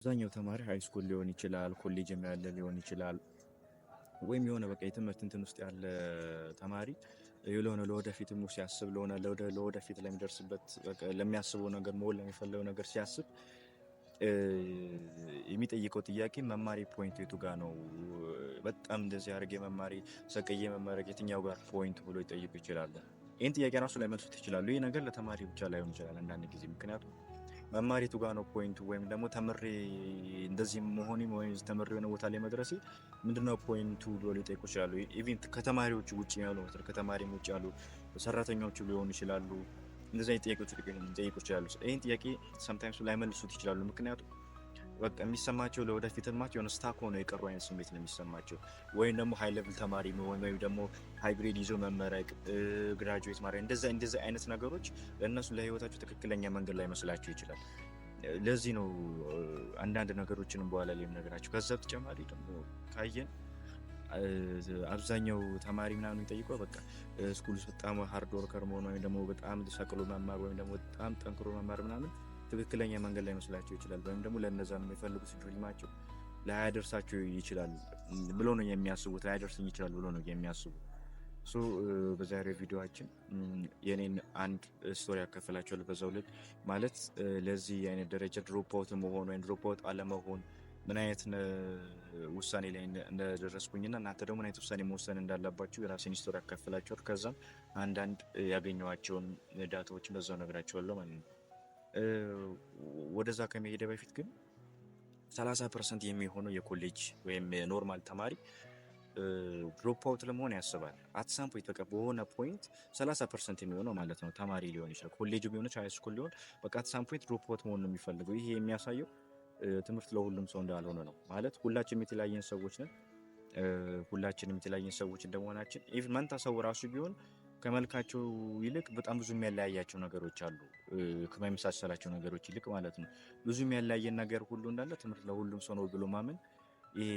አብዛኛው ተማሪ ሃይ ስኩል ሊሆን ይችላል፣ ኮሌጅም ያለ ሊሆን ይችላል፣ ወይም የሆነ በቃ የትምህርት እንትን ውስጥ ያለ ተማሪ የሆነ ለወደፊትም ሲያስብ ለወደፊት ለሚደርስበት በቃ ለሚያስበው ነገር መሆን ለሚፈልገው ነገር ሲያስብ የሚጠይቀው ጥያቄ መማሪ ፖይንት የቱ ጋር ነው? በጣም እንደዚህ አድርጌ መማሪ ሰቀዬ መመረቅ የትኛው ጋር ፖይንት ብሎ ይጠይቁ ይችላሉ። ይህን ጥያቄ ራሱ ላይመልሱት ይችላሉ። ይህ ነገር ለተማሪ ብቻ ላይሆን ይችላል አንዳንድ ጊዜ ምክንያቱም መማሪ የቱ ጋር ነው ፖይንቱ ወይም ደግሞ ተምሬ እንደዚህ መሆኔ ወይም ተምሬ የሆነ ቦታ ላይ መድረሴ ምንድነው ፖይንቱ ብሎ ሊጠይቁ ይችላሉ። ኢቭን ከተማሪዎች ውጭ ያሉ ከተማሪም ውጭ ያሉ ሰራተኞች ሊሆኑ ይችላሉ። እንደዚህ አይነት ጥያቄዎች ሊጠይቁ ይችላሉ። ይህን ጥያቄ ሰምታይምስ ላይመልሱት ይችላሉ። ምክንያቱም በቃ የሚሰማቸው ለወደፊት ልማት የሆነ ስታክ ሆኖ የቀሩ አይነት ስሜት ነው የሚሰማቸው። ወይም ደግሞ ሃይ ሌቭል ተማሪ መሆን ወይም ደግሞ ሃይብሪድ ይዞ መመረቅ፣ ግራጁዌት ማድረግ እንደዚህ አይነት ነገሮች ለእነሱ ለህይወታቸው ትክክለኛ መንገድ ላይ መስላቸው ይችላል። ለዚህ ነው አንዳንድ ነገሮችንም በኋላ ላይ የምነግራቸው። ከዛ በተጨማሪ ደግሞ ካየን አብዛኛው ተማሪ ምናምን የሚጠይቀው በቃ ስኩል ውስጥ በጣም ሃርድ ወርከር መሆን ወይም ደግሞ በጣም ሰቅሎ መማር ወይም ደግሞ በጣም ጠንክሮ መማር ምናምን ትክክለኛ መንገድ ላይ መስላቸው ይችላል። ወይም ደግሞ ለነዛ ነው የሚፈልጉት ድሪማቸው ላያደርሳቸው ይችላል ብሎ ነው የሚያስቡት። ላያደርስኝ ይችላል ብሎ ነው የሚያስቡት። በዛሬው ቪዲዮአችን የኔን አንድ ስቶሪ ያካፈላችኋለሁ። በዛው ልክ ማለት ለዚህ አይነት ደረጃ ድሮፕ አውት መሆን ወይም ድሮፕ አውት አለመሆን ምን አይነት ውሳኔ ላይ እንደደረስኩኝና እናንተ ደግሞ ምን አይነት ውሳኔ መወሰን እንዳለባችሁ የራሴን ስቶሪ ያካፈላችኋለሁ። ከዛም አንዳንድ ያገኘኋቸውን ዳታዎችን በዛው ነግራችኋለሁ ማለት ነው። ወደዛ ከመሄደ በፊት ግን 30% የሚሆነው የኮሌጅ ወይም ኖርማል ተማሪ ድሮፕ አውት ለመሆን ያስባል። አትሳም ፖይንት በቃ በሆነ ፖይንት 30% የሚሆነው ማለት ነው ተማሪ ሊሆን ይችላል፣ ኮሌጅ ቢሆን ሃይ ስኩል ሊሆን በቃ አትሳም ፖይንት ድሮፕ አውት መሆን ነው የሚፈልገው። ይሄ የሚያሳየው ትምህርት ለሁሉም ሰው እንዳልሆነ ነው። ማለት ሁላችንም የተለያየን ሰዎች ነን። ሁላችንም የተለያየን ሰዎች እንደመሆናችን ኢቭን መንታ ሰው ራሱ ቢሆን ከመልካቸው ይልቅ በጣም ብዙ የሚያለያያቸው ነገሮች አሉ። ከማይመሳሰላቸው ነገሮች ይልቅ ማለት ነው። ብዙ የሚያለያየን ነገር ሁሉ እንዳለ ትምህርት ለሁሉም ሰው ነው ብሎ ማመን ይሄ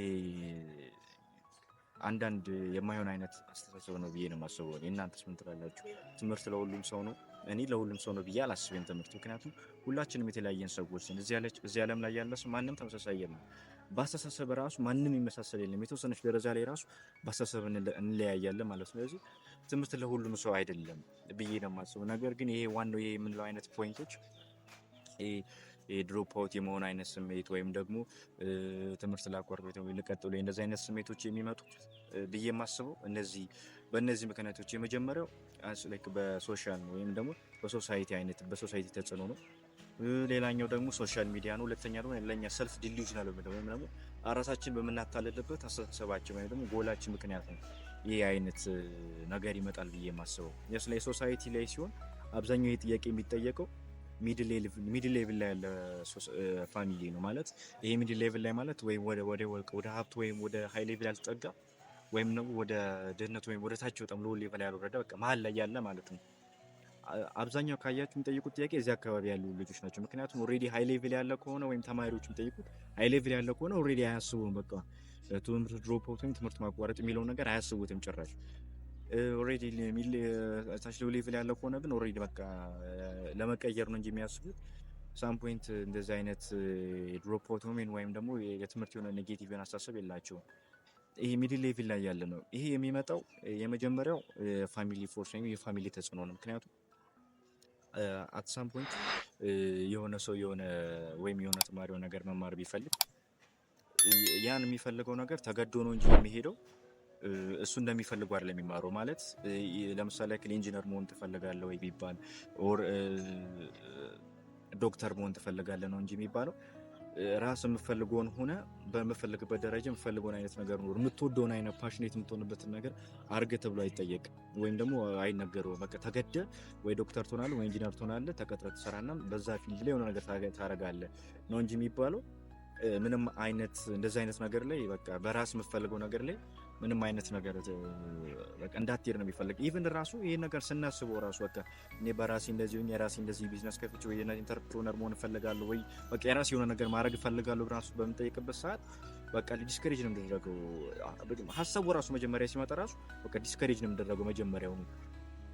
አንዳንድ የማይሆን አይነት አስተሳሰብ ነው ብዬ ነው የማስበው። እናንተስ ምን ትላላችሁ? ትምህርት ለሁሉም ሰው ነው? እኔ ለሁሉም ሰው ነው ብዬ አላስብም ትምህርት። ምክንያቱም ሁላችንም የተለያየን ሰዎች ነን። እዚህ ዓለም ላይ ያለ ሰው ማንም ተመሳሳይ የለም። በአስተሳሰብ ራሱ ማንም ይመሳሰል የለም። የተወሰነች ደረጃ ላይ ራሱ በአስተሳሰብ እንለያያለን ማለት ነው። ስለዚህ ትምህርት ለሁሉም ሰው አይደለም ብዬ ነው የማስበው። ነገር ግን ይሄ ዋናው ይሄ የምንለው አይነት ፖይንቶች የድሮፕ አውት የመሆን አይነት ስሜት ወይም ደግሞ ትምህርት ላቋርጥ ወይ ልቀጥል ወይ እንደዚህ አይነት ስሜቶች የሚመጡት ብዬ የማስበው በእነዚህ ምክንያቶች የመጀመሪያው ላይክ በሶሻል ወይም ደግሞ በሶሳይቲ ተጽዕኖ ነው። ሌላኛው ደግሞ ሶሻል ሚዲያ ነው። ሁለተኛ ደግሞ ለኛ ሰልፍ ዲሉዥናል ወይም ደግሞ ራሳችን በምናታለልበት አስተሳሰባችን ወይም ደግሞ ጎላችን ምክንያት ነው ይሄ አይነት ነገር ይመጣል ብዬ የማስበው። ላይ ሶሳይቲ ላይ ሲሆን አብዛኛው ይሄ ጥያቄ የሚጠየቀው ሚድል ሌቭል ላይ ያለ ፋሚሊ ነው ማለት። ይሄ ሚድል ሌቭል ላይ ማለት ወይም ወደ ሀብት ወይም ወደ ሃይ ሌቭል ያልተጠጋ ወይም ደግሞ ወደ ድህነት ወይም ወደ ታች በጣም ሎ ሌቭል ያልወረደ በቃ መሀል ላይ ያለ ማለት ነው። አብዛኛው ካያችሁ የሚጠይቁት ጥያቄ እዚህ አካባቢ ያሉ ልጆች ናቸው። ምክንያቱም ኦልሬዲ ሃይ ሌቭል ያለ ከሆነ ወይም ተማሪዎች የሚጠይቁት ሃይ ሌቭል ያለ ከሆነ ኦልሬዲ አያስቡም። በቃ ትምህርት ድሮፕ አውት ወይም ትምህርት ማቋረጥ የሚለውን ነገር አያስቡትም ጭራሽ። ኦልሬዲ ታች ሌቭል ያለ ከሆነ ግን ኦልሬዲ በቃ ለመቀየር ነው እንጂ የሚያስቡት ሳም ፖይንት እንደዚህ አይነት ድሮፕ አውት ወይም ደግሞ የትምህርት የሆነ ኔጌቲቭ አስተሳሰብ የላቸውም። ይሄ ሚድል ሌቭል ላይ ያለ ነው። ይሄ የሚመጣው የመጀመሪያው ፋሚሊ ፎርስ ወይም የፋሚሊ ተጽዕኖ ነው። ምክንያቱም አት ሳም ፖይንት የሆነ ሰው የሆነ ተማሪው ነገር መማር ቢፈልግ ያን የሚፈልገው ነገር ተገዶ ነው እንጂ የሚሄደው እሱ እንደሚፈልገው አይደለም የሚማረው። ማለት ለምሳሌ ኢንጂነር መሆን ትፈልጋለህ ወይ ቢባል ኦር ዶክተር መሆን ትፈልጋለህ ነው እንጂ የሚባለው ራስ የምፈልገውን ሆነ በምፈልግበት ደረጃ የምፈልገውን አይነት ነገር ነው የምትወደውን አይነት ፓሽኔት የምትሆንበትን ነገር አድርገህ ተብሎ አይጠየቅም ወይም ደግሞ አይነገረውም። በቃ ተገደህ ወይ ዶክተር ትሆናለህ ወይ ኢንጂነር ትሆናለህ፣ ተቀጥረህ ትሰራና በዛ ፊልድ ላይ የሆነ ነገር ታደርጋለህ ነው እንጂ የሚባለው ምንም አይነት እንደዚህ አይነት ነገር ላይ በቃ በራስ የምፈልገው ነገር ላይ ምንም አይነት ነገር በቃ እንዳትሄድ ነው የሚፈልግ። ኢቭን ራሱ ይሄን ነገር ስናስበው ራሱ በቃ እኔ በራሴ እንደዚህ ሆኜ የራሴ እንደዚህ ቢዝነስ ከፍቼ ወይ ኢንተርፕረነር መሆን እፈልጋለሁ ወይ በቃ የራሴ የሆነ ነገር ማድረግ እፈልጋለሁ ራሱ በምጠይቅበት ሰዓት በቃ ዲስከሬጅ ነው የምደረገው። ሀሳቡ ራሱ መጀመሪያ ሲመጣ ራሱ በቃ ዲስከሬጅ ነው የምደረገው መጀመሪያው።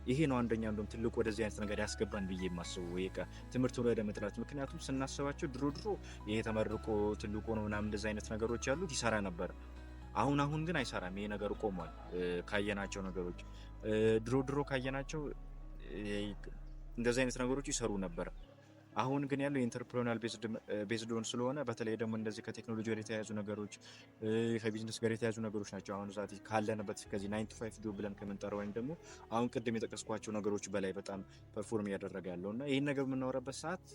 ይሄ ነው አንደኛ እንደውም ትልቁ ወደዚህ አይነት ነገር ያስገባን ብዬ የማስበው ወይ ትምህርቱን ወደ መጥላት። ምክንያቱም ስናስባቸው ድሮ ይሄ ተመርቆ ትልቁ ነው ምናምን እንደዚህ አይነት ነገሮች ያሉት ይሰራ ነበር። አሁን ግን አይሰራም። ይሄ ነገር ቆሟል። ካየናቸው ነገሮች ድሮ ካየናቸው እንደዚህ አይነት ነገሮች ይሰሩ ነበር። አሁን ግን ያለው የኢንተርፕሪናል ቤዝድ ኦን ስለሆነ በተለይ ደግሞ እንደዚህ ከቴክኖሎጂ ጋር የተያያዙ ነገሮች ከቢዝነስ ጋር የተያያዙ ነገሮች ናቸው። አሁን ዛት ካለንበት ከዚህ 9 to 5 ጆብ ብለን ከምንጠራው ወይም ደግሞ አሁን ቅድም የጠቀስኳቸው ነገሮች በላይ በጣም ፐርፎርም እያደረገ ያለው እና ይህን ነገር የምናወራበት ሰዓት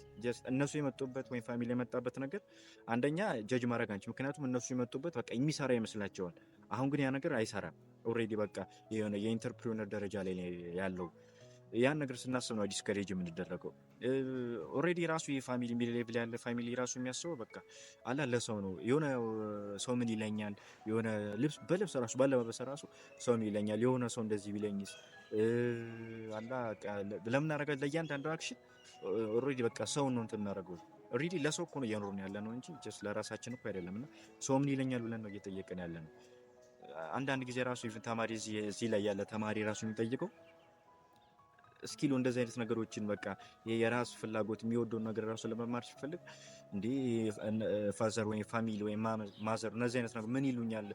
እነሱ የመጡበት ወይም ፋሚሊ የመጣበት ነገር አንደኛ ጀጅ ማድረግ አንችል። ምክንያቱም እነሱ የመጡበት በቃ የሚሰራ ይመስላቸዋል። አሁን ግን ያ ነገር አይሰራም። ኦልሬዲ በቃ የሆነ የኢንተርፕሪነር ደረጃ ላይ ያለው ያን ነገር ስናስብ ነው ዲስከሬጅ የምንደረገው። ኦልሬዲ ራሱ የፋሚሊ ሌቭል ያለ ፋሚሊ ራሱ የሚያስበው በቃ አላ ለሰው ነው። የሆነ ሰው ምን ይለኛል፣ የሆነ በልብስ ራሱ ባለባበስ ራሱ ሰው ምን ይለኛል፣ የሆነ ሰው እንደዚህ ቢለኝስ አላ ለምን አደርጋለሁ። ለእያንዳንዱ አክሽን ኦልሬዲ በቃ ሰው ነው እንትን እናደርገው። ኦልሬዲ ለሰው እኮ ነው እየኖርን ያለ ነው እንጂ ጀስት ለራሳችን እኮ አይደለም። እና ሰው ምን ይለኛል ብለን ነው እየጠየቅን ያለ ነው። አንዳንድ ጊዜ ራሱ ተማሪ እዚህ ላይ ያለ ተማሪ ራሱ የሚጠይቀው ስኪሉ እንደዚህ አይነት ነገሮችን በቃ የራስ ፍላጎት የሚወደውን ነገር ራሱ ለመማር ሲፈልግ እንዴ ፋዘር ወይ ፋሚሊ ወይ ማዘር እነዚህ አይነት ነገር ምን ይሉኛል፣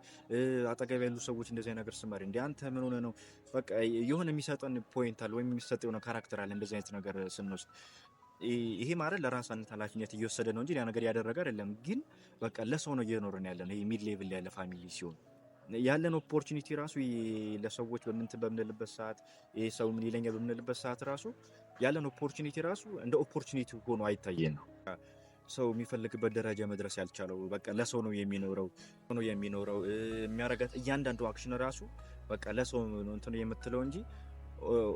አጠገብ ያሉ ሰዎች እንደዚህ አይነት ነገር ስማር እንዴ አንተ ምን ሆነ ነው በቃ የሆነ የሚሰጠን ፖይንት አለ ወይም የሚሰጠው የሆነ ካራክተር አለ። እንደዚህ አይነት ነገር ስንወስድ ይሄ ማለት ለራሳነት ኃላፊነት እየወሰደ ነው እንጂ ያ ነገር ያደረገ አይደለም። ግን በቃ ለሰው ነው እየኖርን ያለ ነው። ይሄ ሚድ ሌቭል ያለ ፋሚሊ ሲሆን ያለን ኦፖርቹኒቲ ራሱ ለሰዎች በምንልበት ሰዓት ይሄ ሰው ምን ይለኛል በምንልበት ሰዓት ራሱ ያለን ኦፖርቹኒቲ ራሱ እንደ ኦፖርቹኒቲ ሆኖ አይታየን ነው። ሰው የሚፈልግበት ደረጃ መድረስ ያልቻለው በቃ ለሰው ነው የሚኖረው የሚያረጋት እያንዳንዱ አክሽን ራሱ በቃ ለሰው ነው እንትን የምትለው እንጂ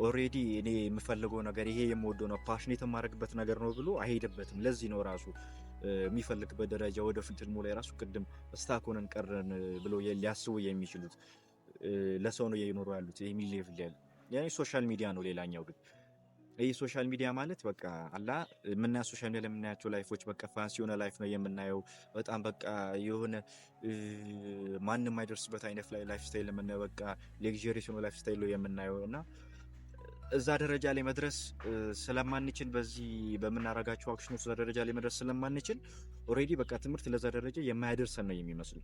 ኦልሬዲ እኔ የምፈልገው ነገር ይሄ የምወደው ነው ፓሽኔት የማደርግበት ነገር ነው ብሎ አይሄድበትም። ለዚህ ነው ራሱ የሚፈልግበት ደረጃ ወደፊት ህልሙ ላይ ራሱ ቅድም ስታክ ሆነን ቀረን ብሎ ሊያስቡ የሚችሉት ለሰው ነው እየኖሩ ያሉት። ይሄ ሌቭል ያለ ሶሻል ሚዲያ ነው። ሌላኛው ግን ይሄ ሶሻል ሚዲያ ማለት በቃ አላ የምናያቸው ሶሻል ሚዲያ ለምናያቸው ላይፎች በቃ ፋንሲ የሆነ ላይፍ ነው የምናየው። በጣም በቃ የሆነ ማንም አይደርስበት አይነት ላይፍ ስታይል የምናየው በቃ ሌግዠሪየስ የሆነ ላይፍ ስታይል ነው የምናየው እና እዛ ደረጃ ላይ መድረስ ስለማንችል በዚህ በምናረጋቸው አክሽኖች እዛ ደረጃ ላይ መድረስ ስለማንችል ኦልሬዲ በቃ ትምህርት ለዛ ደረጃ የማያደርሰን ነው የሚመስሉ።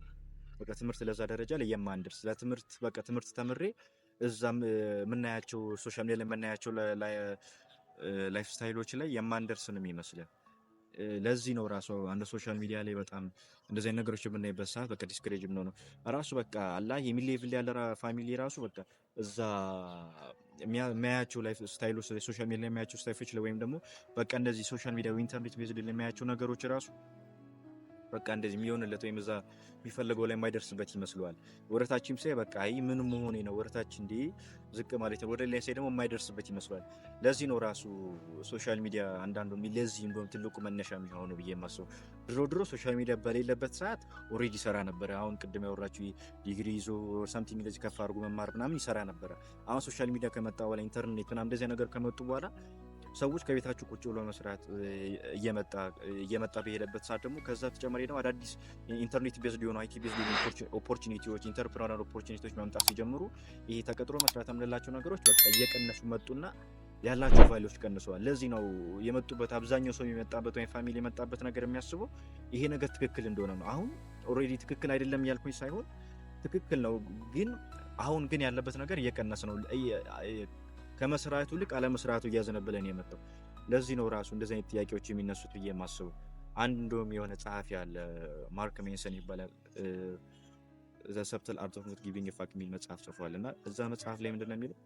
በቃ ትምህርት ለዛ ደረጃ ላይ የማንደርስ ለትምህርት በቃ ትምህርት ተምሬ እዛም የምናያቸው ሶሻል ሚዲያ ላይ የምናያቸው ላይፍ ስታይሎች ላይ የማንደርስ ነው የሚመስለን። ለዚህ ነው ራሱ አንድ ሶሻል ሚዲያ ላይ በጣም እንደዚህ አይነት ነገሮች የምናይበት ሰዓት በቃ ዲስክሬጅ ነው ራሱ በቃ አላ የሚል ሌቭል ያለ ፋሚሊ ራሱ በቃ እዛ የሚያያቸው ላይፍ ስታይሎች ሶሻል ሚዲያ ላይ የሚያያቸው ስታይሎች ወይም ደግሞ በቃ እንደዚህ ሶሻል ሚዲያ ኢንተርኔት ቤዝድ ላይ የሚያያቸው ነገሮች ራሱ በቃ እንደዚህ የሚሆንለት ወይም እዛ የሚፈልገው ላይ የማይደርስበት ይመስለዋል። ወረታችም ሳይ በቃ አይ ምን መሆኔ ነው ወረታች እንዴ ዝቅ ማለት ነው። ወደ ላይ ሳይ ደግሞ የማይደርስበት ይመስለዋል። ለዚህ ነው ራሱ ሶሻል ሚዲያ አንዳንዱ ለዚህ እንደውም ትልቁ መነሻ የሚሆነው ብዬ የማስበው። ድሮ ሶሻል ሚዲያ በሌለበት ሰዓት ኦልሬዲ ይሰራ ነበረ። አሁን ቅድም ያወራችሁ ዲግሪ ይዞ ሳምቲንግ እንደዚህ ከፍ አድርጎ መማር ምናምን ይሰራ ነበረ። አሁን ሶሻል ሚዲያ ከመጣ በኋላ ኢንተርኔት ምናምን እንደዚህ ነገር ከመጡ በኋላ ሰዎች ከቤታቸው ቁጭ ብሎ መስራት እየመጣ በሄደበት ሰዓት ደግሞ ከዛ ተጨማሪ ደግሞ አዳዲስ ኢንተርኔት ቤዝድ የሆኑ አይቲ ቤዝድ የሆኑ ኦፖርቹኒቲዎች ኢንተርፕረነር ኦፖርቹኒቲዎች መምጣት ሲጀምሩ ይሄ ተቀጥሮ መስራት የምንላቸው ነገሮች በቃ እየቀነሱ መጡና ያላቸው ቫልዩዎች ቀንሰዋል። ለዚህ ነው የመጡበት አብዛኛው ሰው የመጣበት ወይም ፋሚሊ የመጣበት ነገር የሚያስበው ይሄ ነገር ትክክል እንደሆነ ነው። አሁን ኦልሬዲ ትክክል አይደለም ያልኩኝ ሳይሆን ትክክል ነው፣ ግን አሁን ግን ያለበት ነገር እየቀነሰ ነው። ከመስራቱ ልክ አለመስራቱ እያዘነበለን የመጣው ለዚህ ነው ራሱ እንደዚህ አይነት ጥያቄዎች የሚነሱት ብዬ የማስበው። አንዱም የሆነ ጸሐፊ አለ ማርክ ሜንሰን ይባላል ዘ ሰብትል አርት ኦፍ ኖት ጊቪንግ ኤ ፋክ የሚል መጽሐፍ ጽፏል። እና እዛ መጽሐፍ ላይ ምንድነው የሚለው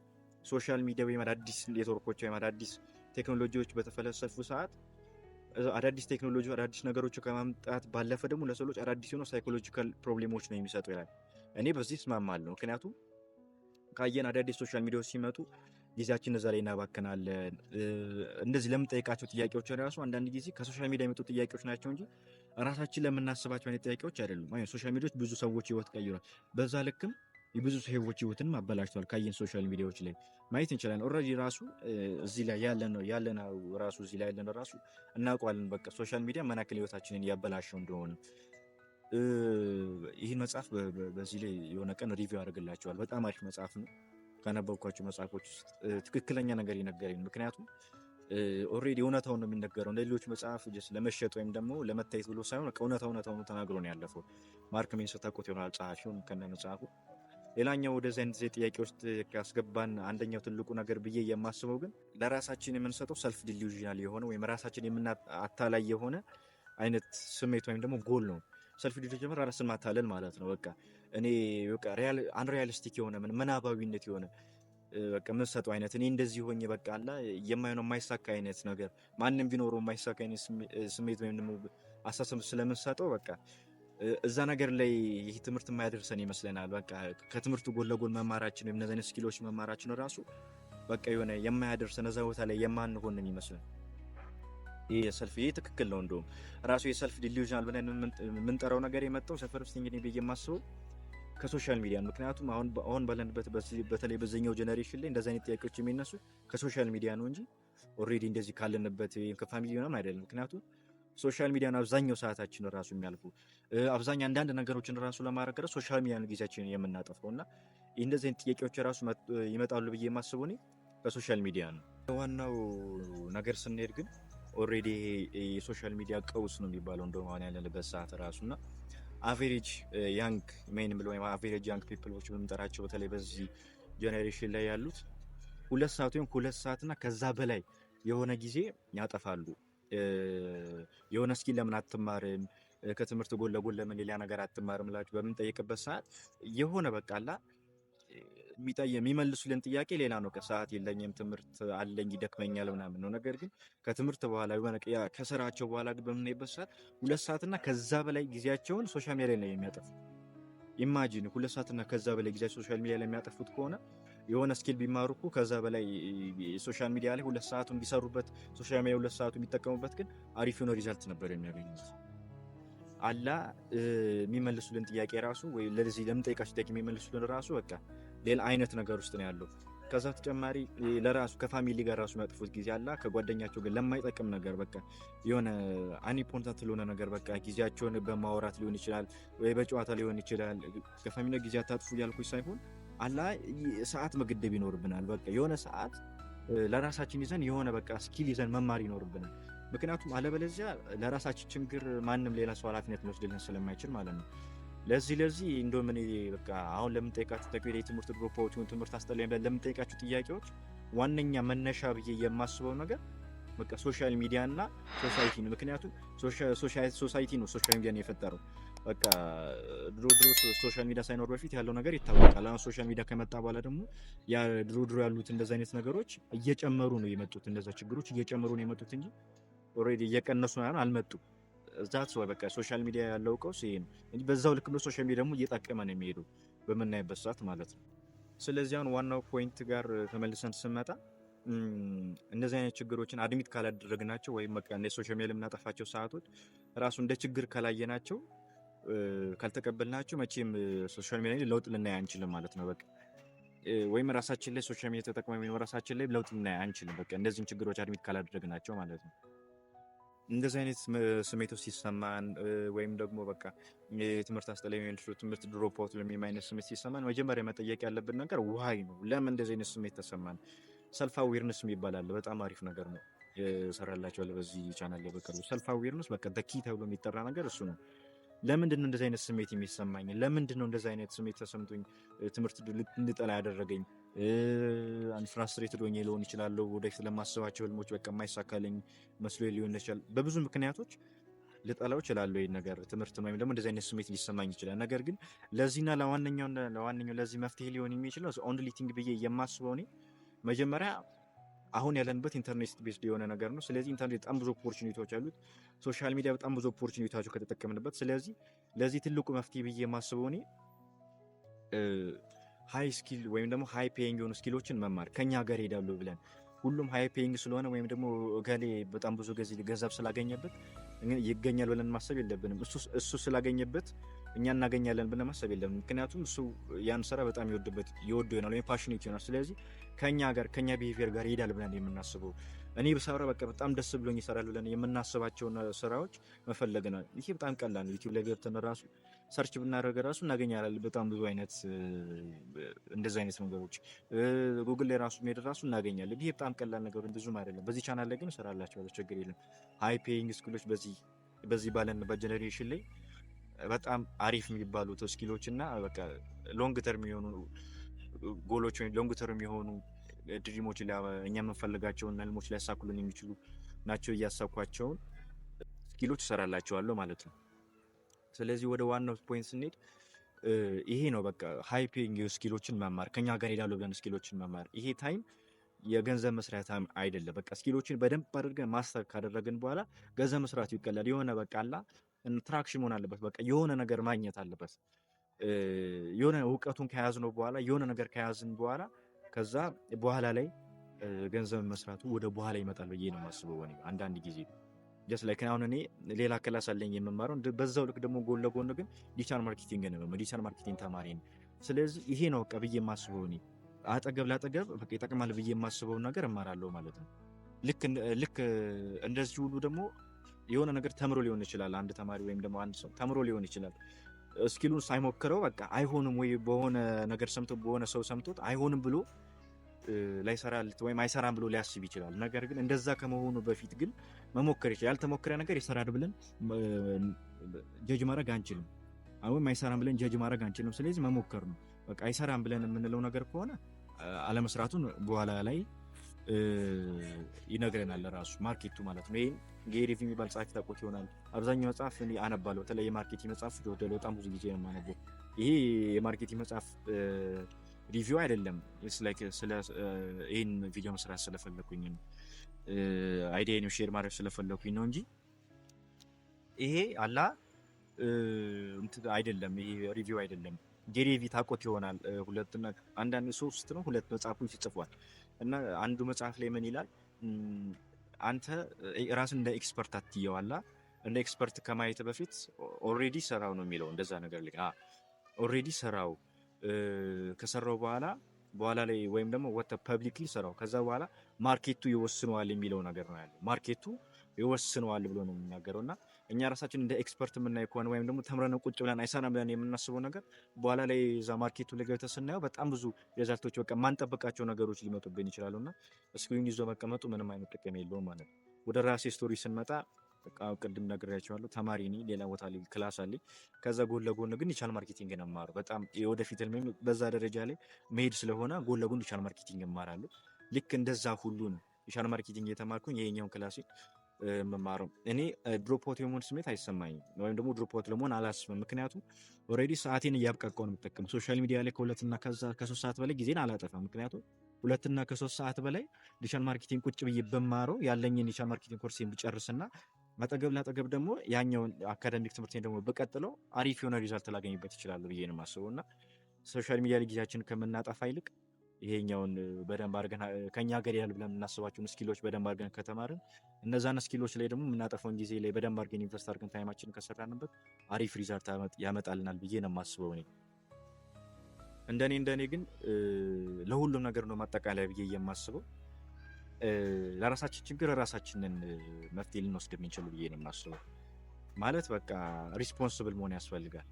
ሶሻል ሚዲያ ወይም አዳዲስ ኔትወርኮች ወይም አዳዲስ ቴክኖሎጂዎች በተፈለሰፉ ሰዓት አዳዲስ ቴክኖሎጂ አዳዲስ ነገሮች ከማምጣት ባለፈ ደግሞ ለሰዎች አዳዲስ የሆኑ ሳይኮሎጂካል ፕሮብሌሞች ነው የሚሰጡ ይላል። እኔ በዚህ እስማማለሁ። ምክንያቱም ካየን አዳዲስ ሶሻል ሚዲያዎች ሲመጡ ጊዜያችን እዛ ላይ እናባክናለን። እንደዚህ ለምንጠይቃቸው ጥያቄዎች ራሱ አንዳንድ ጊዜ ከሶሻል ሚዲያ የመጡ ጥያቄዎች ናቸው እንጂ ራሳችን ለምናስባቸው አይነት ጥያቄዎች አይደሉም። ሶሻል ሚዲያዎች ብዙ ሰዎች ህይወት ቀይሯል። በዛ ልክም የብዙ ሰዎች ህይወትን አበላሽቷል። ካየን ሶሻል ሚዲያዎች ላይ ማየት እንችላለን። ኦልሬዲ ራሱ እዚህ ላይ ያለን ራሱ እዚህ ላይ ያለን ራሱ እናውቀዋለን። በቃ ሶሻል ሚዲያ ምን ያክል ህይወታችንን ያበላሸው እንደሆነ ይህን መጽሐፍ በዚህ ላይ የሆነ ቀን ሪቪው አድርግላቸዋል። በጣም አሪፍ መጽሐፍ ነው። ካነበብኳቸው መጽሐፎች ውስጥ ትክክለኛ ነገር የነገረኝ። ምክንያቱም ኦልሬዲ እውነታውን ነው የሚነገረው። እንደ ሌሎች መጽሐፍ ለመሸጥ ወይም ደግሞ ለመታየት ብሎ ሳይሆን እውነታውን ተናግሮ ነው ያለፈው። ማርክ ሜንስ ታውቁት ይሆናል ጸሐፊውን ከነ መጽሐፉ። ሌላኛው ወደዚህ አይነት ጥያቄ ውስጥ ካስገባን አንደኛው ትልቁ ነገር ብዬ የማስበው ግን ለራሳችን የምንሰጠው ሰልፍ ዲሉዥናል የሆነ ወይም ራሳችን የምናታላይ የሆነ አይነት ስሜት ወይም ደግሞ ጎል ነው። ሰልፍ ዲሉዥን ራስን ማታለል ማለት ነው። በቃ እኔ በቃ አንሪያሊስቲክ የሆነ ምናባዊነት የሆነ በቃ የምንሰጠው አይነት እኔ እንደዚህ ሆኜ በቃ አላ የማይሆነው የማይሳካ አይነት ነገር ማንም ቢኖረው የማይሳካ አይነት ስሜት ወይም ደግሞ አሳሰብ ስለምንሰጠው በቃ እዛ ነገር ላይ ይህ ትምህርት የማያደርሰን ይመስለናል። በቃ ከትምህርቱ ጎን ለጎን መማራችን ወይም እነዚህ ስኪሎች መማራችን ራሱ በቃ የሆነ የማያደርሰን እዛ ቦታ ላይ የማንሆን ነው ይመስለን። ይህ ትክክል ነው። እንደውም ራሱ የሰልፍ ዲሉዥናል ብለን የምንጠራው ነገር የመጣው ሰፈር ውስጥ እንግዲህ ብዬ የማስበው ከሶሻል ሚዲያ። ምክንያቱም አሁን ባለንበት በተለይ በዚህኛው ጀነሬሽን ላይ እንደዚህ አይነት ጥያቄዎች የሚነሱ ከሶሻል ሚዲያ ነው እንጂ ኦልሬዲ እንደዚህ ካለንበት ከፋሚሊ ምናምን አይደለም። ምክንያቱም ሶሻል ሚዲያን አብዛኛው ሰዓታችን ራሱ የሚያልፉ አብዛኛው አንዳንድ ነገሮችን ራሱ ለማድረግ ሶሻል ሚዲያን ጊዜያችንን የምናጠፋው እና እንደዚህ አይነት ጥያቄዎች ራሱ ይመጣሉ ብዬ የማስበው እኔ ከሶሻል ሚዲያ ነው። ዋናው ነገር ስንሄድ ግን ኦልሬዲ የሶሻል ሚዲያ ቀውስ ነው የሚባለው እንደሆነ አሁን ያለንበት ሰዓት ራሱና አቨሬጅ ያንግ ሜን ብሎ ወይም አቨሬጅ ያንግ ፒፕሎች የምንጠራቸው በተለይ በዚህ ጀኔሬሽን ላይ ያሉት 2 ሰዓት ወይም 2 ሰዓትና ከዛ በላይ የሆነ ጊዜ ያጠፋሉ። የሆነ ስኪል ለምን አትማርም? ከትምህርት ጎን ለጎን ለምን ሌላ ነገር አትማርም? ላችሁ በምንጠይቅበት ሰዓት የሆነ በቃላ የሚመልሱልን ጥያቄ ሌላ ነው። ከሰዓት የለኝም ትምህርት አለኝ ይደክመኛል ምናምን ነው። ነገር ግን ከትምህርት በኋላ የሆነ ከስራቸው በኋላ ግን በምናይበት ሰዓት 2 ሰዓትና ከዛ በላይ ጊዜያቸውን ሶሻል ሚዲያ ላይ የሚያጠፉ ኢማጂን 2 ሰዓትና ከዛ በላይ ጊዜያቸው ሶሻል ሚዲያ ላይ የሚያጠፉት ከሆነ የሆነ ስኪል ቢማሩ እኮ ከዛ በላይ ሶሻል ሚዲያ ላይ 2 ሰዓቱን ቢሰሩበት ሶሻል ሚዲያ 2 ሰዓቱን ቢጠቀሙበት ግን አሪፍ የሆነ ሪዛልት ነበር የሚያገኙት። አላ የሚመልሱልን ጥያቄ ራሱ ወይ ለዚህ ለምንጠይቃቸው ጥያቄ የሚመልሱልን ራሱ በቃ ሌላ አይነት ነገር ውስጥ ነው ያለው። ከዛ ተጨማሪ ለራሱ ከፋሚሊ ጋር ራሱ የሚያጥፉት ጊዜ አላ ከጓደኛቸው ግን ለማይጠቅም ነገር በቃ የሆነ አንኢምፖርታንት ለሆነ ነገር በቃ ጊዜያቸውን በማውራት ሊሆን ይችላል ወይ በጨዋታ ሊሆን ይችላል። ከፋሚሊ ጊዜ አታጥፉ ያልኩኝ ሳይሆን አላ ሰዓት መገደብ ይኖርብናል። በቃ የሆነ ሰዓት ለራሳችን ይዘን የሆነ በቃ ስኪል ይዘን መማር ይኖርብናል። ምክንያቱም አለበለዚያ ለራሳችን ችግር ማንም ሌላ ሰው ኃላፊነት ሊወስድልን ስለማይችል ማለት ነው። ለዚህ እንደውም እኔ በቃ አሁን ለምንጠይቃችሁ ተቀበለ ትምህርት ድሮፖችን ትምህርት አስጠላኝ ብለን ለምንጠይቃችሁ ጥያቄዎች ዋነኛ መነሻ ብዬ የማስበው ነገር በቃ ሶሻል ሚዲያ እና ሶሳይቲ ነው። ምክንያቱም ሶሳይቲ ነው ሶሻል ሚዲያን የፈጠረው። በቃ ድሮ ሶሻል ሚዲያ ሳይኖር በፊት ያለው ነገር ይታወቃል። አሁን ሶሻል ሚዲያ ከመጣ በኋላ ደግሞ ያ ድሮ ያሉት እንደዚህ አይነት ነገሮች እየጨመሩ ነው የመጡት። እንደዛ ችግሮች እየጨመሩ ነው የመጡት እንጂ ኦልሬዲ እየቀነሱ አልመጡም። ዛት ሰው በቃ ሶሻል ሚዲያ ያለው ቀውስ ይሄ ነው እንጂ በዛው ልክ ነው ሶሻል ሚዲያ ደግሞ እየጠቀመ ነው የሚሄደው በምናይበት ሰዓት ማለት ነው። ስለዚህ አሁን ዋናው ፖይንት ጋር ተመልሰን ስንመጣ እነዚህ አይነት ችግሮችን አድሚት ካላደረግናቸው ወይም በቃ እንደ ሶሻል ሚዲያ የምናጠፋቸው ሰዓቶች ራሱ እንደ ችግር ካላየናቸው ካልተቀበልናቸው መቼም ሶሻል ሚዲያ ላይ ለውጥ ልናይ አንችልም ማለት ነው። በቃ ወይም ራሳችን ላይ ሶሻል ሚዲያ ተጠቅመን ራሳችን ላይ ለውጥ ልናይ አንችልም። በቃ እንደዚህን ችግሮች አድሚት ካላደረግናቸው ማለት ነው። እንደዚህ አይነት ስሜቶች ሲሰማን ወይም ደግሞ በቃ የትምህርት አስጠላይ ትምህርት ድሮፕ አውት አይነት ስሜት ሲሰማን መጀመሪያ መጠየቅ ያለብን ነገር ዋይ ነው። ለምን እንደዚህ አይነት ስሜት ተሰማን? ሰልፍ አዌርነስ ይባላል። በጣም አሪፍ ነገር ነው ሰራላችኋል በዚህ ቻናል ላይ በቅርቡ። ሰልፍ አዌርነስ በቃ ደኪ ተብሎ የሚጠራ ነገር እሱ ነው። ለምንድን ነው እንደዚህ አይነት ስሜት የሚሰማኝ? ለምንድን ነው እንደዚህ አይነት ስሜት ተሰምቶኝ ትምህርት እንድጠላ ያደረገኝ? ፍራስትሬትድ ሆኜ ሊሆን ይችላል። ወደፊት ለማስባቸው ህልሞች በቃ የማይሳካልኝ መስሎ ሊሆን ይችላል። በብዙ ምክንያቶች ልጠላው እችላለሁ ይሄን ነገር ትምህርት ነው ወይም ደግሞ እንደዚህ አይነት ስሜት ሊሰማኝ ይችላል። ነገር ግን ለዚህና ለዋነኛው ለዚህ መፍትሄ ሊሆን የሚችለው ኦንሊ ቲንግ ብዬ የማስበው እኔ መጀመሪያ አሁን ያለንበት ኢንተርኔት ቤዝድ የሆነ ነገር ነው። ስለዚህ ኢንተርኔት በጣም ብዙ ኦፖርቹኒቲዎች አሉት። ሶሻል ሚዲያ በጣም ብዙ ኦፖርቹኒቲዎች ከተጠቀምንበት፣ ስለዚህ ለዚህ ትልቁ መፍትሄ ብዬ የማስበው እኔ ሃይ ስኪል ወይም ደግሞ ሃይ ፔይንግ የሆኑ ስኪሎችን መማር ከኛ ሀገር ሄዳሉ ብለን ሁሉም ሃይ ፔይንግ ስለሆነ ወይም ደግሞ ገሌ በጣም ብዙ ገንዘብ ስላገኘበት ይገኛል ብለን ማሰብ የለብንም። እሱ ስላገኘበት እኛ እናገኛለን ብለን ማሰብ የለብንም። ምክንያቱም እሱ ያን ስራ በጣም ይወደው ይሆናል ወይም ፓሽኔት ይሆናል። ስለዚህ ከኛ ቢሄቪየር ጋር ይሄዳል ብለን የምናስበው እኔ ብሰራ በቃ በጣም ደስ ብሎኝ ይሰራል ብለን የምናስባቸውን ስራዎች መፈለግ ነው። ይሄ በጣም ቀላል ነው። ዩቲዩብ ላይ ገብተን ራሱ ሰርች ብናደርግ ራሱ እናገኛለን በጣም ብዙ አይነት እንደዚህ አይነት ነገሮች ጉግል ላይ ራሱ ሜድ ራሱ እናገኛለን። ይሄ በጣም ቀላል ነገር ብዙም አይደለም። በዚህ ቻናል ላይ ግን እሰራላችኋለሁ፣ ችግር የለም። ሃይ ፔይንግ ስኪሎች በዚህ ባለንበት ጀነሬሽን ላይ በጣም አሪፍ የሚባሉት ስኪሎች እና በቃ ሎንግ ተርም የሆኑ ጎሎች ወይም ሎንግ ተርም የሆኑ ድሪሞች እኛ የምንፈልጋቸውን ህልሞች ሊያሳኩልን የሚችሉ ናቸው። እያሳኳቸውን ስኪሎች እሰራላቸዋለሁ ማለት ነው። ስለዚህ ወደ ዋናው ፖይንት ስንሄድ ይሄ ነው በቃ ሃይ ፔይንግ ስኪሎችን መማር፣ ከኛ ጋር ሄዳሉ ብለን ስኪሎችን መማር። ይሄ ታይም የገንዘብ መስሪያ ታይም አይደለም። በቃ ስኪሎችን በደንብ አድርገን ማስተር ካደረግን በኋላ ገንዘብ መስራቱ ይቀላል። የሆነ በቃ አላ ትራክሽን መሆን አለበት። በቃ የሆነ ነገር ማግኘት አለበት። የሆነ እውቀቱን ከያዝነው በኋላ የሆነ ነገር ከያዝን በኋላ ከዛ በኋላ ላይ ገንዘብ መስራቱ ወደ በኋላ ይመጣል ብዬ ነው የማስበው። እኔ አንዳንድ ጊዜ ጀስት ላይክ አሁን እኔ ሌላ ክላስ አለኝ የምማረው፣ በዛው ልክ ደግሞ ጎን ለጎን ግን ዲጂታል ማርኬቲንግ ነው፣ ዲጂታል ማርኬቲንግ ተማሪ ነኝ። ስለዚህ ይሄ ነው በቃ ብዬ የማስበው። እኔ አጠገብ ላጠገብ በቃ ይጠቅማል ብዬ የማስበውን ነገር እማራለሁ ማለት ነው። ልክ እንደዚህ ሁሉ ደግሞ የሆነ ነገር ተምሮ ሊሆን ይችላል። አንድ ተማሪ ወይም ደግሞ አንድ ሰው ተምሮ ሊሆን ይችላል። ስኪሉን ሳይሞክረው በቃ አይሆንም ወይ በሆነ ነገር ሰምቶ በሆነ ሰው ሰምቶት አይሆንም ብሎ ላይሰራልት ወይም አይሰራም ብሎ ሊያስብ ይችላል። ነገር ግን እንደዛ ከመሆኑ በፊት ግን መሞከር ይችላል። ያልተሞከረ ነገር ይሰራል ብለን ጀጅ ማድረግ አንችልም፣ ወይም አይሰራም ብለን ጀጅ ማድረግ አንችልም። ስለዚህ መሞከር ነው በቃ። አይሰራም ብለን የምንለው ነገር ከሆነ አለመስራቱን በኋላ ላይ ይነግረናል ራሱ ማርኬቱ ማለት ነው። ይሄን ጌሪ ቪ የሚባል ጻፊ ታውቁት ይሆናል። አብዛኛው መጽሐፍ እኔ አነባለሁ። በተለይ የማርኬቲንግ መጽሐፍ በጣም ብዙ ጊዜ ነው የማነበው። ይሄ የማርኬቲንግ መጽሐፍ ሪቪው አይደለም። ስለ ይህን ቪዲዮ መስራት ስለፈለኩኝ ነው፣ አይዲያን ሼር ማድረግ ስለፈለኩኝ ነው እንጂ ይሄ አላ አይደለም። ይሄ ሪቪው አይደለም። ጌሪ ቪ ታውቁት ይሆናል። ሁለትና አንዳንድ ሶስት ነው ሁለት መጽሐፎች ይጽፏል። እና አንዱ መጽሐፍ ላይ ምን ይላል? አንተ ራስን እንደ ኤክስፐርት አትየዋላ፣ እንደ ኤክስፐርት ከማየት በፊት ኦልሬዲ ሰራው ነው የሚለው። እንደዛ ነገር ላይ ኦልሬዲ ሰራው፣ ከሰራው በኋላ ላይ ወይም ደግሞ ወተ ፐብሊክሊ ሰራው፣ ከዛ በኋላ ማርኬቱ ይወስነዋል የሚለው ነገር ነው ያለው። ማርኬቱ ይወስነዋል ብሎ ነው የሚናገረው። እና እኛ ራሳችን እንደ ኤክስፐርት የምናይ ከሆነ ወይም ደግሞ ተምረን ቁጭ ብለን አይሰራም ብለን የምናስበው ነገር በኋላ ላይ እዛ ማርኬቱ ላይ ገብተን ስናየው በጣም ብዙ ሪዛልቶች በቃ ማንጠብቃቸው ነገሮች ሊመጡብን ይችላሉ። እና ስክሪን ይዞ መቀመጡ ምንም አይነት ጥቅም የለውም ማለት ነው። ወደ ራሴ ስቶሪ ስንመጣ በቃ ቅድም ነግሬያቸዋለሁ፣ ተማሪ ነኝ፣ ሌላ ቦታ ላይ ክላስ አለኝ። ከዛ ጎን ለጎን ግን ዲጂታል ማርኬቲንግ እማራለሁ። በጣም የወደፊት ህልሜም በዛ ደረጃ ላይ መሄድ ስለሆነ ጎን ለጎን ዲጂታል ማርኬቲንግ እማራለሁ። ልክ እንደዛ ሁሉ ነው ዲጂታል ማርኬቲንግ እየተማርኩኝ ይሄኛውን ክላሴ መማረው። እኔ ድሮፕ አውት የመሆን ስሜት አይሰማኝም፣ ወይም ደግሞ ድሮፕ አውት ለመሆን አላስብም። ምክንያቱም ኦልሬዲ ሰዓቴን እያብቃቃው ነው የምጠቀም። ሶሻል ሚዲያ ላይ ከሁለትና ከሶስት ሰዓት በላይ ጊዜን አላጠፋም። ምክንያቱም 2 እና 3 ሰዓት በላይ ዲጂታል ማርኬቲንግ ቁጭ ብዬ በማረው ያለኝን ዲጂታል ማርኬቲንግ ኮርሴን ብጨርስና አጠገብ ላጠገብ ደግሞ ያኛውን አካዳሚክ ትምህርቴን ደግሞ በቀጥለው አሪፍ የሆነ ሪዛልት ላገኝበት ይችላል ብዬ ነው የማስበው። እና ሶሻል ሚዲያ ላይ ጊዜያችንን ከምናጠፋ ይልቅ ይሄኛውን በደንብ አድርገን ከኛ ሀገር ያሉ ብለን የምናስባቸውን ስኪሎች በደንብ አድርገን ከተማርን እነዛን ስኪሎች ላይ ደግሞ የምናጠፋውን ጊዜ ላይ በደንብ አድርገን ኢንቨስት አድርገን ታይማችንን ከሰራንበት አሪፍ ሪዛልት ያመጣልናል ብዬ ነው የማስበው። እኔ እንደኔ ግን ለሁሉም ነገር ነው ማጠቃለያ ብዬ የማስበው። ለራሳችን ችግር ራሳችንን መፍትሄ ልንወስድ የምንችል ብዬ ነው የማስበው። ማለት በቃ ሪስፖንስብል መሆን ያስፈልጋል።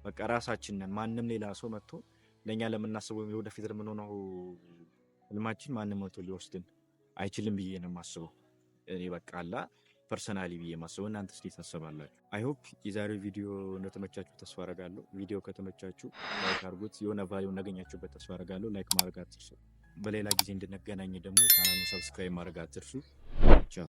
በቃ ራሳችንን ማንም ሌላ ሰው መጥቶ ለኛ ለምናስበው ወደፊት ለምንሆነው ህልማችን ማንም መጥቶ ሊወስድን አይችልም ብዬ ነው የማስበው። እኔ በቃ አላ ፐርሰናሊ ብዬ የማስበው። እናንተ እንዴት ታስባላችሁ? አይ ሆፕ የዛሬው ቪዲዮ እንደተመቻችሁ ተስፋ አደርጋለሁ። ቪዲዮ ከተመቻችሁ ላይክ አድርጉት። የሆነ ቫልዩ እናገኛችሁበት ተስፋ አደርጋለሁ። ላይክ ማድረግ አትርሱ። በሌላ ጊዜ እንድንገናኝ ደግሞ ቻናሉን ሰብስክራይብ ማድረግ አትርሱ።